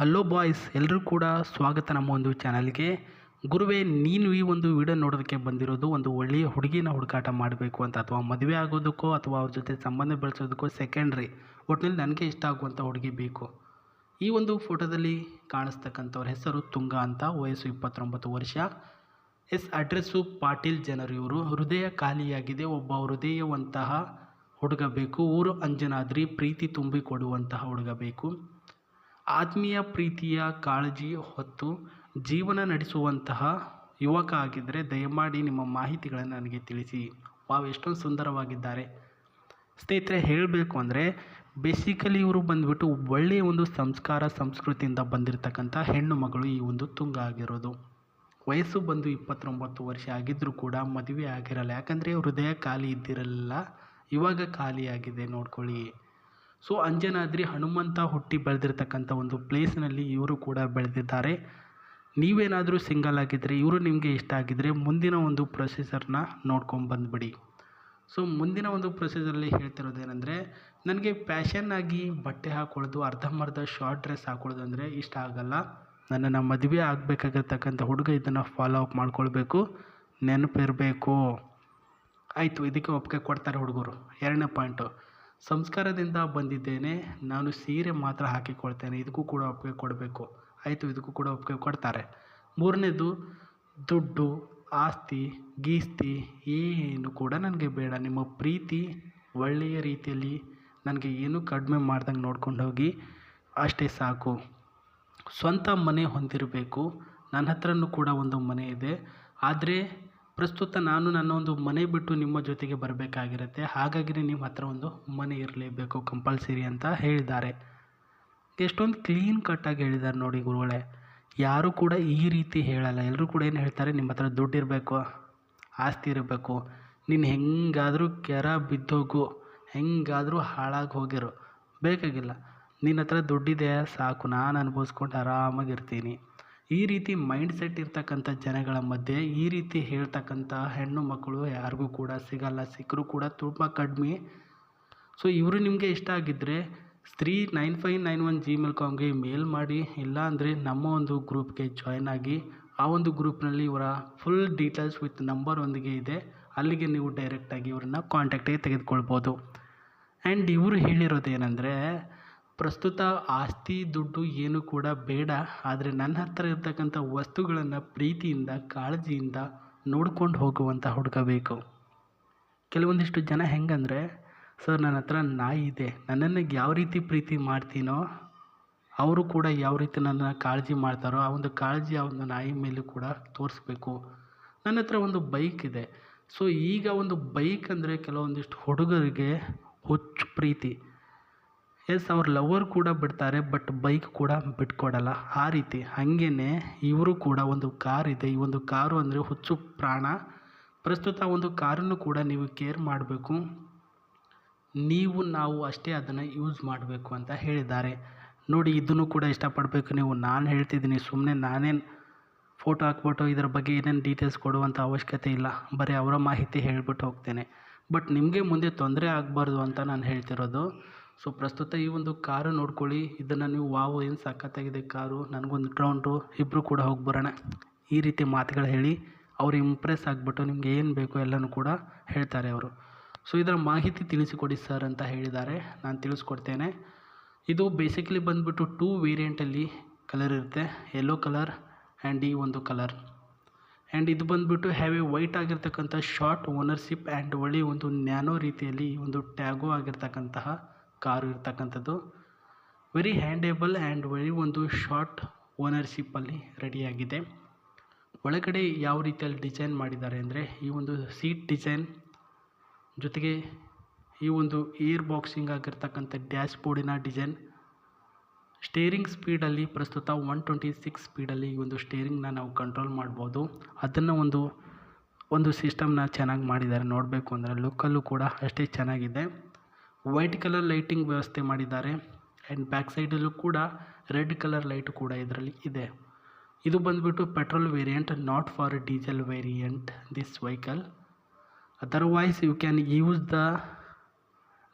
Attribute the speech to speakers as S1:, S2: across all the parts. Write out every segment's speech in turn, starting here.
S1: Hello boys, ಎಲ್ಲರೂ ಕೂಡ ಸ್ವಾಗತ ನಮ್ಮ ಒಂದು ಚಾನಲ್ಗೆ. ಗುರುವೇ, ನೀನು ಈ ಒಂದು ವಿಡಿಯೋ ನೋಡೋದಕ್ಕೆ ಬಂದಿರೋದು ಒಂದು ಒಳ್ಳೆಯ ಹುಡುಗಿನ ಹುಡುಕಾಟ ಮಾಡಬೇಕು ಅಂತ, ಅಥವಾ ಮದುವೆ ಆಗೋದಕ್ಕೋ ಅಥವಾ ಅವ್ರ ಜೊತೆ ಸಂಬಂಧ ಬೆಳೆಸೋದಕ್ಕೋ ಸೆಕೆಂಡ್ರಿ, ಒಟ್ಟಿನಲ್ಲಿ ನನಗೆ ಇಷ್ಟ ಆಗುವಂಥ ಹುಡುಗಿ ಬೇಕು. ಈ ಒಂದು ಫೋಟೋದಲ್ಲಿ ಕಾಣಿಸ್ತಕ್ಕಂಥವ್ರ ಹೆಸರು ತುಂಗ ಅಂತ, ವಯಸ್ಸು 29 ವರ್ಷ. ಅಡ್ರೆಸ್ಸು ಪಾಟೀಲ್ ಜನರು. ಇವರು ಹೃದಯ ಖಾಲಿಯಾಗಿದೆ, ಒಬ್ಬ ಹೃದಯವಂತಹ ಹುಡುಗ ಬೇಕು. ಊರು ಅಂಜನಾದ್ರಿ, ಪ್ರೀತಿ ತುಂಬಿಕೊಡುವಂತಹ ಹುಡುಗ ಬೇಕು. ಆತ್ಮೀಯ ಪ್ರೀತಿಯ ಕಾಳಜಿ ಹೊತ್ತು ಜೀವನ ನಡೆಸುವಂತಹ ಯುವಕ ಆಗಿದ್ದರೆ ದಯಮಾಡಿ ನಿಮ್ಮ ಮಾಹಿತಿಗಳನ್ನು ನನಗೆ ತಿಳಿಸಿ. ವಾವ್, ಎಷ್ಟೊಂದು ಸುಂದರವಾಗಿದ್ದಾರೆ ಸ್ನೇಹಿತರೆ. ಹೇಳಬೇಕು ಅಂದರೆ ಬೇಸಿಕಲಿ ಇವರು ಬಂದುಬಿಟ್ಟು ಒಳ್ಳೆಯ ಒಂದು ಸಂಸ್ಕಾರ ಸಂಸ್ಕೃತಿಯಿಂದ ಬಂದಿರತಕ್ಕಂಥ ಹೆಣ್ಣು ಮಗಳು ಈ ಒಂದು ತುಂಗ ಆಗಿರೋದು. ವಯಸ್ಸು ಬಂದು 29 ವರ್ಷ ಆಗಿದ್ದರೂ ಕೂಡ ಮದುವೆ ಆಗಿರಲ್ಲ, ಯಾಕಂದರೆ ಹೃದಯ ಖಾಲಿ ಇದ್ದಿರಲಿಲ್ಲ, ಇವಾಗ ಖಾಲಿಯಾಗಿದೆ ನೋಡ್ಕೊಳ್ಳಿ. ಸೊ ಅಂಜನಾದ್ರಿ ಹನುಮಂತ ಹುಟ್ಟಿ ಬೆಳೆದಿರ್ತಕ್ಕಂಥ ಒಂದು ಪ್ಲೇಸ್ನಲ್ಲಿ ಇವರು ಕೂಡ ಬೆಳೆದಿದ್ದಾರೆ. ನೀವೇನಾದರೂ ಸಿಂಗಲ್ ಆಗಿದ್ದರೆ, ಇವರು ನಿಮಗೆ ಇಷ್ಟ ಆಗಿದ್ದರೆ ಮುಂದಿನ ಒಂದು ಪ್ರೊಸೀಜರ್ನ ನೋಡ್ಕೊಂಡು ಬಂದುಬಿಡಿ. ಸೊ ಮುಂದಿನ ಒಂದು ಪ್ರೊಸೀಜರಲ್ಲಿ ಹೇಳ್ತಿರೋದೇನೆಂದರೆ, ನನಗೆ ಪ್ಯಾಷನ್ ಆಗಿ ಬಟ್ಟೆ ಹಾಕ್ಕೊಳ್ಳೋದು, ಅರ್ಧಂಬರ್ಧ ಶಾರ್ಟ್ ಡ್ರೆಸ್ ಹಾಕ್ಕೊಳ್ಳೋದು ಅಂದರೆ ಇಷ್ಟ ಆಗಲ್ಲ. ನನ್ನನ್ನು ಮದುವೆ ಆಗಬೇಕಾಗಿರ್ತಕ್ಕಂಥ ಹುಡುಗ ಇದನ್ನು ಫಾಲೋ ಅಪ್ ಮಾಡ್ಕೊಳ್ಬೇಕು, ನೆನಪಿರಬೇಕು. ಆಯಿತು, ಇದಕ್ಕೆ ಒಪ್ಪಿಗೆ ಕೊಡ್ತಾರೆ ಹುಡುಗರು. ಎರಡನೇ ಪಾಯಿಂಟು, ಸಂಸ್ಕಾರದಿಂದ ಬಂದಿದ್ದೇನೆ, ನಾನು ಸೀರೆ ಮಾತ್ರ ಹಾಕಿಕೊಳ್ತೇನೆ, ಇದಕ್ಕೂ ಕೂಡ ಒಪ್ಪಿಗೆ ಕೊಡಬೇಕು. ಆಯಿತು, ಇದಕ್ಕೂ ಕೂಡ ಒಪ್ಪಿಗೆ ಕೊಡ್ತಾರೆ. ಮೂರನೇದು, ದುಡ್ಡು ಆಸ್ತಿ ಗೀಸ್ತಿ ಏನು ಕೂಡ ನನಗೆ ಬೇಡ, ನಿಮ್ಮ ಪ್ರೀತಿ ಒಳ್ಳೆಯ ರೀತಿಯಲ್ಲಿ ನನಗೆ ಏನೂ ಕಡಿಮೆ ಮಾಡ್ದಂಗೆ ನೋಡ್ಕೊಂಡು ಹೋಗಿ, ಅಷ್ಟೇ ಸಾಕು. ಸ್ವಂತ ಮನೆ ಹೊಂದಿರಬೇಕು. ನನ್ನ ಹತ್ರನೂ ಕೂಡ ಒಂದು ಮನೆ ಇದೆ, ಆದರೆ ಪ್ರಸ್ತುತ ನಾನು ನನ್ನ ಒಂದು ಮನೆ ಬಿಟ್ಟು ನಿಮ್ಮ ಜೊತೆಗೆ ಬರಬೇಕಾಗಿರುತ್ತೆ, ಹಾಗಾಗಿ ನಿಮ್ಮ ಹತ್ರ ಒಂದು ಮನೆ ಇರಲೇಬೇಕು ಕಂಪಲ್ಸರಿ ಅಂತ ಹೇಳಿದ್ದಾರೆ. ಎಷ್ಟೊಂದು ಕ್ಲೀನ್ ಕಟ್ಟಾಗಿ ಹೇಳಿದ್ದಾರೆ ನೋಡಿ ಗುರುಗಳೇ. ಯಾರೂ ಕೂಡ ಈ ರೀತಿ ಹೇಳಲ್ಲ. ಎಲ್ಲರೂ ಕೂಡ ಏನು ಹೇಳ್ತಾರೆ, ನಿಮ್ಮ ಹತ್ರ ದುಡ್ಡು ಇರಬೇಕು, ಆಸ್ತಿ ಇರಬೇಕು, ನೀನು ಹೆಂಗಾದರೂ ಕೆರ ಬಿದ್ದೋಗು, ಹೆಂಗಾದರೂ ಹಾಳಾಗಿ ಹೋಗಿರು, ಬೇಕಾಗಿಲ್ಲ, ನಿನ್ನ ಹತ್ರ ದುಡ್ಡಿದೆ ಸಾಕು, ನಾನು ಅನುಭವಿಸ್ಕೊಂಡು ಆರಾಮಾಗಿರ್ತೀನಿ. ಈ ರೀತಿ ಮೈಂಡ್ ಸೆಟ್ ಇರ್ತಕ್ಕಂಥ ಜನಗಳ ಮಧ್ಯೆ ಈ ರೀತಿ ಹೇಳ್ತಕ್ಕಂಥ ಹೆಣ್ಣು ಮಕ್ಕಳು ಯಾರಿಗೂ ಕೂಡ ಸಿಗಲ್ಲ, ಸಿಕ್ಕರೂ ಕೂಡ ತುಂಬ ಕಡಿಮೆ. ಸೊ ಇವರು ನಿಮಗೆ ಇಷ್ಟ ಆಗಿದ್ದರೆ Street9591gmail.comಗೆ ಮೇಲ್ ಮಾಡಿ, ಇಲ್ಲ ಅಂದರೆ ನಮ್ಮ ಒಂದು ಗ್ರೂಪ್ಗೆ ಜಾಯ್ನ್ ಆಗಿ. ಆ ಒಂದು ಗ್ರೂಪ್ನಲ್ಲಿ ಇವರ ಫುಲ್ ಡೀಟೇಲ್ಸ್ ವಿತ್ ನಂಬರ್ ಒಂದಿಗೆ ಇದೆ, ಅಲ್ಲಿಗೆ ನೀವು ಡೈರೆಕ್ಟಾಗಿ ಇವ್ರನ್ನ ಕಾಂಟ್ಯಾಕ್ಟಿಗೆ ತೆಗೆದುಕೊಳ್ಬೋದು. ಆ್ಯಂಡ್ ಇವರು ಹೇಳಿರೋದೇನೆಂದರೆ, ಪ್ರಸ್ತುತ ಆಸ್ತಿ ದುಡ್ಡು ಏನು ಕೂಡ ಬೇಡ, ಆದರೆ ನನ್ನ ಹತ್ರ ಇರ್ತಕ್ಕಂಥ ವಸ್ತುಗಳನ್ನು ಪ್ರೀತಿಯಿಂದ ಕಾಳಜಿಯಿಂದ ನೋಡ್ಕೊಂಡು ಹೋಗುವಂಥ ಹುಡುಗ ಬೇಕು. ಕೆಲವೊಂದಿಷ್ಟು ಜನ ಹೆಂಗಂದರೆ, ಸರ್ ನನ್ನ ಹತ್ರ ನಾಯಿ ಇದೆ, ನನ್ನನ್ನು ಯಾವ ರೀತಿ ಪ್ರೀತಿ ಮಾಡ್ತೀನೋ ಅವರು ಕೂಡ ಯಾವ ರೀತಿ ನನ್ನನ್ನು ಕಾಳಜಿ ಮಾಡ್ತಾರೋ ಆ ಒಂದು ಕಾಳಜಿ ಆ ಒಂದು ನಾಯಿ ಮೇಲೂ ಕೂಡ ತೋರಿಸ್ಬೇಕು. ನನ್ನ ಹತ್ರ ಒಂದು ಬೈಕ್ ಇದೆ. ಸೊ ಈಗ ಒಂದು ಬೈಕ್ ಅಂದರೆ ಕೆಲವೊಂದಿಷ್ಟು ಹುಡುಗರಿಗೆ ಹುಚ್ಚು ಪ್ರೀತಿ. ಅವ್ರ ಲವರ್ ಕೂಡ ಬಿಡ್ತಾರೆ, ಬಟ್ ಬೈಕ್ ಕೂಡ ಬಿಟ್ಕೊಡಲ್ಲ. ಆ ರೀತಿ ಹಾಗೇ ಇವರು ಕೂಡ ಒಂದು ಕಾರ್ ಇದೆ. ಈ ಒಂದು ಕಾರು ಅಂದರೆ ಹುಚ್ಚು ಪ್ರಾಣ. ಪ್ರಸ್ತುತ ಒಂದು ಕಾರನ್ನು ಕೂಡ ನೀವು ಕೇರ್ ಮಾಡಬೇಕು, ನಾವು ಅಷ್ಟೇ ಅದನ್ನು ಯೂಸ್ ಮಾಡಬೇಕು ಅಂತ ಹೇಳಿದ್ದಾರೆ ನೋಡಿ. ಇದನ್ನು ಕೂಡ ಇಷ್ಟಪಡಬೇಕು ನೀವು. ನಾನು ಹೇಳ್ತಿದ್ದೀನಿ, ಸುಮ್ಮನೆ ನಾನೇನು ಫೋಟೋ ಹಾಕ್ಬಿಟ್ಟು ಇದರ ಬಗ್ಗೆ ಏನೇನು ಡೀಟೇಲ್ಸ್ ಕೊಡುವಂಥ ಅವಶ್ಯಕತೆ ಇಲ್ಲ, ಬರೀ ಅವರ ಮಾಹಿತಿ ಹೇಳಿಬಿಟ್ಟು ಹೋಗ್ತೇನೆ. ಬಟ್ ನಿಮಗೆ ಮುಂದೆ ತೊಂದರೆ ಆಗಬಾರ್ದು ಅಂತ ನಾನು ಹೇಳ್ತಿರೋದು. ಸೊ ಪ್ರಸ್ತುತ ಈ ಒಂದು ಕಾರು ನೋಡ್ಕೊಳ್ಳಿ, ಇದನ್ನು ನೀವು ವಾವ್ ಏನು ಸಖತ್ತಾಗಿದೆ ಕಾರು, ನನಗೊಂದು ರೌಂಡು ಇಬ್ಬರು ಕೂಡ ಹೋಗಿ ಬರೋಣ, ಈ ರೀತಿ ಮಾತುಗಳು ಹೇಳಿ ಅವರು ಇಂಪ್ರೆಸ್ ಆಗಿಬಿಟ್ಟು ನಿಮಗೆ ಏನು ಬೇಕೋ ಎಲ್ಲನೂ ಕೂಡ ಹೇಳ್ತಾರೆ ಅವರು. ಸೊ ಇದರ ಮಾಹಿತಿ ತಿಳಿಸಿಕೊಡಿ ಸರ್ ಅಂತ ಹೇಳಿದ್ದಾರೆ, ನಾನು ತಿಳಿಸ್ಕೊಡ್ತೇನೆ. ಇದು ಬೇಸಿಕಲಿ ಬಂದುಬಿಟ್ಟು 2 ವೇರಿಯಂಟಲ್ಲಿ ಕಲರ್ ಇರುತ್ತೆ, ಯೆಲ್ಲೋ ಕಲರ್ ಆ್ಯಂಡ್ ಈ ಒಂದು ಕಲರ್. ಆ್ಯಂಡ್ ಇದು ಬಂದುಬಿಟ್ಟು ಹೆವಿ ವೈಟ್ ಆಗಿರ್ತಕ್ಕಂಥ ಶಾರ್ಟ್ ಓನರ್ಶಿಪ್ ಆ್ಯಂಡ್ ಒಳ್ಳೆಯ ಒಂದು ನ್ಯಾನೋ ರೀತಿಯಲ್ಲಿ ಒಂದು ಟ್ಯಾಗೋ ಆಗಿರ್ತಕ್ಕಂತಹ ಕಾರು ಇರ್ತಕ್ಕಂಥದ್ದು. ವೆರಿ ಹ್ಯಾಂಡೇಬಲ್ ಆ್ಯಂಡ್ ವೆರಿ ಒಂದು ಶಾರ್ಟ್ ಓನರ್ಶಿಪ್ಪಲ್ಲಿ ರೆಡಿಯಾಗಿದೆ. ಒಳಗಡೆ ಯಾವ ರೀತಿಯಲ್ಲಿ ಡಿಸೈನ್ ಮಾಡಿದ್ದಾರೆ ಅಂದರೆ, ಈ ಒಂದು ಸೀಟ್ ಡಿಸೈನ್ ಜೊತೆಗೆ ಈ ಒಂದು ಏರ್ ಬಾಕ್ಸಿಂಗ್ ಆಗಿರ್ತಕ್ಕಂಥ ಡ್ಯಾಶ್ ಬೋರ್ಡಿನ ಡಿಸೈನ್. ಸ್ಟೇರಿಂಗ್ ಸ್ಪೀಡಲ್ಲಿ ಪ್ರಸ್ತುತ 126 ಸ್ಪೀಡಲ್ಲಿ ಈ ಒಂದು ಸ್ಟೇರಿಂಗ್ನ ನಾವು ಕಂಟ್ರೋಲ್ ಮಾಡ್ಬೋದು. ಅದನ್ನು ಒಂದು ಸಿಸ್ಟಮ್ನ ಚೆನ್ನಾಗಿ ಮಾಡಿದ್ದಾರೆ. ನೋಡಬೇಕು ಅಂದರೆ ಲುಕ್ಕಲ್ಲೂ ಕೂಡ ಅಷ್ಟೇ ಚೆನ್ನಾಗಿದೆ. ವೈಟ್ ಕಲರ್ ಲೈಟಿಂಗ್ ವ್ಯವಸ್ಥೆ ಮಾಡಿದ್ದಾರೆ. ಆ್ಯಂಡ್ ಬ್ಯಾಕ್ ಸೈಡಲ್ಲೂ ಕೂಡ ರೆಡ್ ಕಲರ್ ಲೈಟ್ ಕೂಡ ಇದರಲ್ಲಿ ಇದೆ. ಇದು ಬಂದುಬಿಟ್ಟು petrol variant, not for diesel variant this vehicle. Otherwise you can use the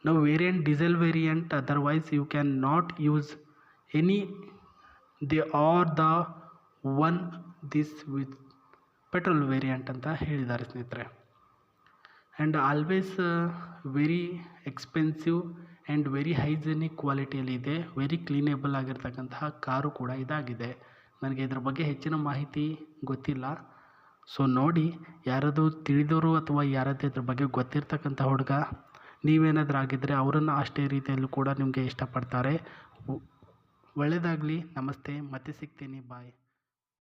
S1: now variant diesel variant, otherwise you can not use any they are the one this with petrol variant ಅಂತ ಹೇಳಿದ್ದಾರೆ ಸ್ನೇಹಿತರೆ. And always very expensive and very hygienic ಕ್ವಾಲಿಟಿಯಲ್ಲಿದೆ. Very cleanable ಆಗಿರ್ತಕ್ಕಂತಹ car ಕೂಡ ಇದಾಗಿದೆ. ನನಗೆ ಇದ್ರ ಬಗ್ಗೆ ಹೆಚ್ಚಿನ ಮಾಹಿತಿ ಗೊತ್ತಿಲ್ಲ. ಸೊ ನೋಡಿ, ಯಾರಾದರೂ ತಿಳಿದವರು ಅಥವಾ ಯಾರಾದರೂ ಇದ್ರ ಬಗ್ಗೆ ಗೊತ್ತಿರ್ತಕ್ಕಂಥ ಹುಡುಗ ನೀವೇನಾದರೂ ಆಗಿದ್ದರೆ ಅವರನ್ನು ಅಷ್ಟೇ ರೀತಿಯಲ್ಲೂ ಕೂಡ ನಿಮಗೆ ಇಷ್ಟಪಡ್ತಾರೆ. ಒಳ್ಳೆಯದಾಗಲಿ. ನಮಸ್ತೆ. ಮತ್ತೆ ಸಿಗ್ತೀನಿ. ಬಾಯ್.